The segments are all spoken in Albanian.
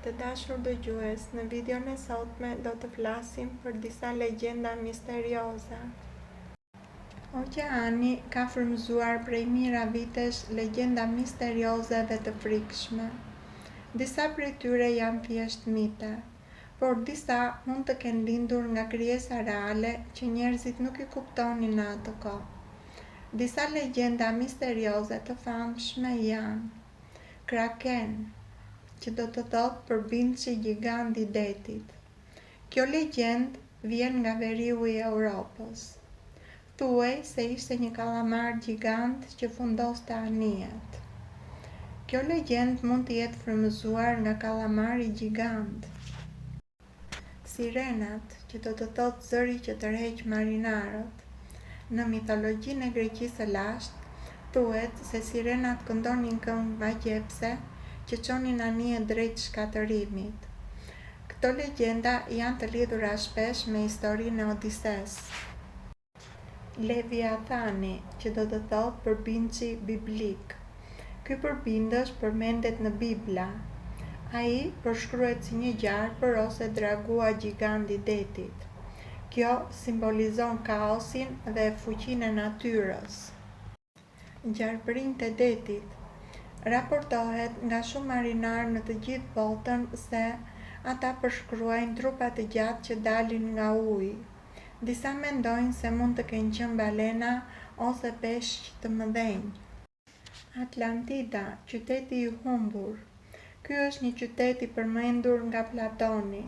Të dashur dëgjues, në videon e sotme do të flasim për disa legjenda misterioze. Oqeani ka frymëzuar prej mijëra vitesh legjenda misterioze dhe të frikshme. Disa prej tyre janë thjesht mite, por disa mund të kenë lindur nga krijesa reale që njerëzit nuk i kuptonin në atë kohë. Disa legjenda misterioze të famshme janë Kraken, që do të thotë përbindësi gjigant i detit. Kjo legjend vjen nga veriu i Europës. Thuaj se ishte një kallamar gjigant që fundoste anijet. Kjo legjend mund të jetë frymëzuar nga kallamari gjigant. Sirenat, që do të thotë zëri që tërheq marinarët. Në mitologjinë e Greqisë së lashtë, thuhet se sirenat këndonin këngë magjepse që çonin anije drejt shkatërimit. Këto legjenda janë të lidhura shpesh me historinë e Odises. Leviathani, që do të thotë përbindësi biblik. Ky përbindës përmendet në Bibla. Ai përshkruhet si një gjarpër ose dragua gjigant i detit. Kjo simbolizon kaosin dhe fuqinë e natyrës. Gjarpërinë e detit. Raportohet nga shumë marinarë në të gjithë botën se ata përshkruajnë trupa të gjatë që dalin nga uji. Disa mendojnë se mund të kenë qenë balena ose peshq të mëdhenj. Atlantida, qyteti i humbur. Ky është një qytet i përmendur nga Platoni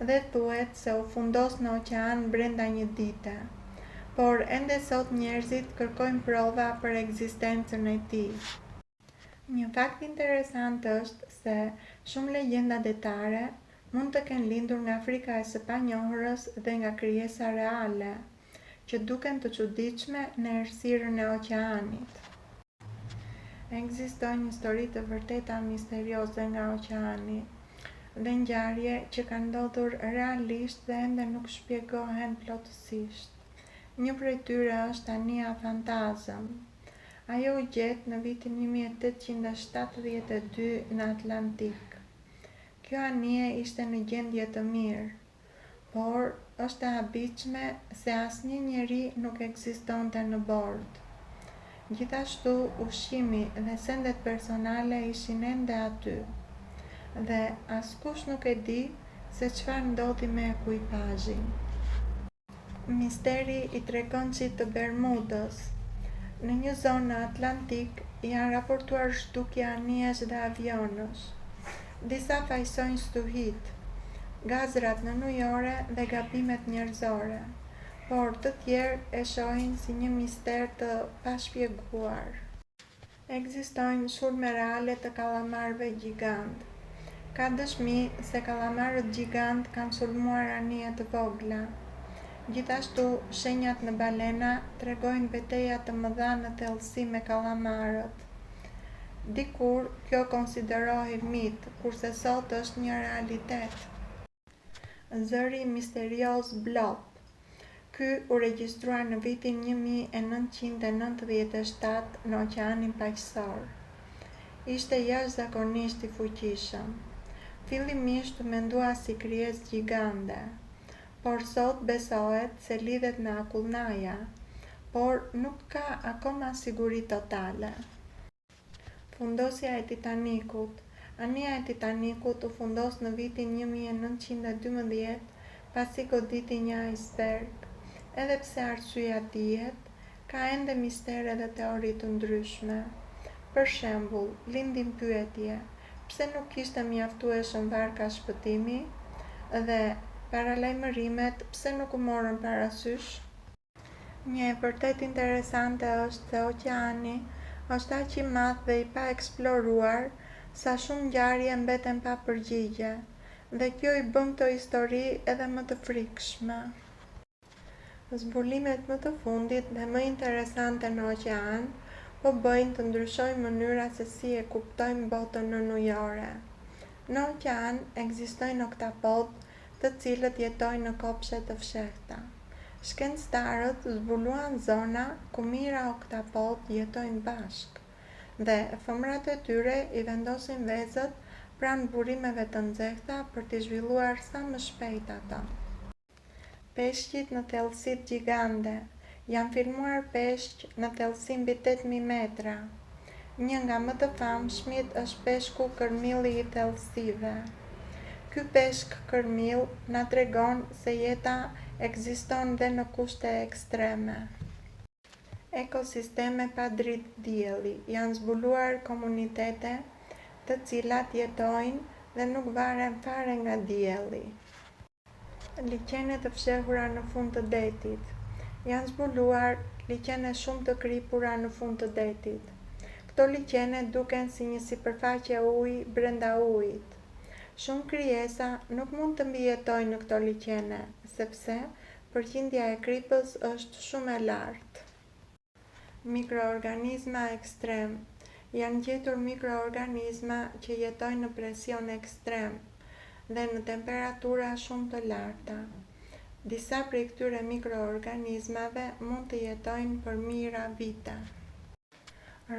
dhe thuhet se u fundos në oqean brenda një dite, por ende sot njerëzit kërkojnë prova për ekzistencën e tij. Një fakt interesant është se shumë legjenda detare mund të kenë lindur nga frika e së panjohurës dhe nga krijesa reale, që duken të çuditshme në errësirën e oqeanit. Ekzistojnë histori të vërteta misterioze nga oqeani dhe ngjarje që kanë ndodhur realisht dhe ende nuk shpjegohen plotësisht. Një prej tyre është anija fantazëm. Ajo u gjet në vitin 1872 në Atlantik. Kjo anije ishte në gjendje të mirë, por është e habitshme se asnjë njeri nuk ekzistonte në bord. Gjithashtu, ushqimi dhe sendet personale ishin ende aty, dhe askush nuk e di se çfarë ndodhi me ekuipazhin. Misteri i tregonçit të Bermudës. Në një zonë në Atlantik janë raportuar zhdukje anijesh dhe avionësh. Disa fajsojnë stuhit, gazrat në ujore dhe gabimet njerëzore, por të tjerë e shohin si një mister të pashpjeguar. Ekzistojnë sulme reale të kallamarëve gjigant. Ka dëshmi se kallamarët gjigant kanë sulmuar anije të vogla. Gjithashtu, shenjat në balena tregojnë betejë të mëdha në thellësi me kallamarët. Dikur kjo konsiderohej mit, kurse sot është një realitet. Zëri misterioz Blop. Ky u regjistrua në vitin 1997 në Oqeanin Paqësor. Ishte jashtëzakonisht i fuqishëm. Fillimisht u mendua si krijesë gjigande, por sot besohet se lidhet me akullnaja, por nuk ka akoma siguri totale. Fundosja e Titanikut. Anija e Titanikut u fundos në vitin 1912 pasi goditi një iceberg. Edhe pse arsyeja dihet, ka ende mistere dhe teori të ndryshme. Për shembull, lindin pyetje: pse nuk kishte mjaftueshëm varka shpëtimi dhe paralajmërimet pse nuk u morën parasysh? Një e vërtet interesante është se oqeani është aq i madh dhe i pa eksploruar sa shumë ngjarje mbeten pa përgjigje, dhe kjo i bën këtë histori edhe më të frikshme. Zbulimet më të fundit dhe më interesante në oqean po bëjnë të ndryshojmë mënyra se si e kuptojmë botën nënujore. Në oqean ekzistojnë oktapod, të cilët jetojnë në kopshe të fshehta. Shkencëtarët zbuluan zona ku mijëra oktapod jetojnë bashkë, dhe femrat e tyre i vendosin vezët pranë burimeve të nxehta për t'i zhvilluar sa më shpejt ato. Peshqit në thellësitë gjigande. Janë filmuar peshq në thellësi mbi 8.000 metra. Një nga më të famshmit është peshku kërmilli i thellësive. Ky peshk kërmill na tregon se jeta ekziston dhe në kushte ekstreme. Ekosisteme pa dritë dielli. Janë zbuluar komunitete të cilat jetojnë dhe nuk varen fare nga dielli. Liqene të fshehura në fund të detit. Janë zbuluar liqene shumë të kripura në fund të detit. Këto liqene duken si një sipërfaqe uji brenda ujit. Shumë krijesa nuk mund të mbijetojnë në këto liqene, sepse përqindja e kripës është shumë e lartë. Mikroorganizma ekstrem. Janë gjetur mikroorganizma që jetojnë në presion ekstrem dhe në temperatura shumë të larta. Disa prej këtyre mikroorganizmave mund të jetojnë për mijëra vite.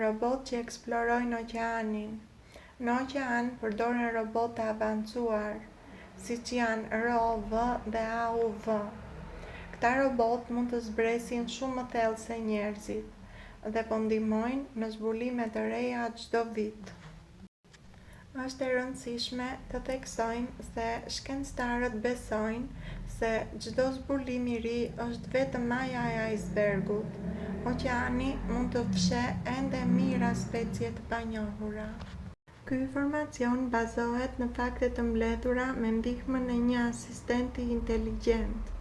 Robot që eksplorojnë oqeanin. Në oqean përdoren robot të avancuar, siç janë ROV dhe AUV. Këta robot mund të zbresin shumë më thellë se njerëzit dhe po ndihmojnë në zbulime të reja çdo vit. Është e rëndësishme të theksojmë se shkencëtarët besojnë se çdo zbulim i ri është vetëm maja e icebergut. Oqeani mund të fshehë ende mijëra specie të panjohura. Ky informacion bazohet në fakte të mbledhura me ndihmën e një asistenti inteligjent.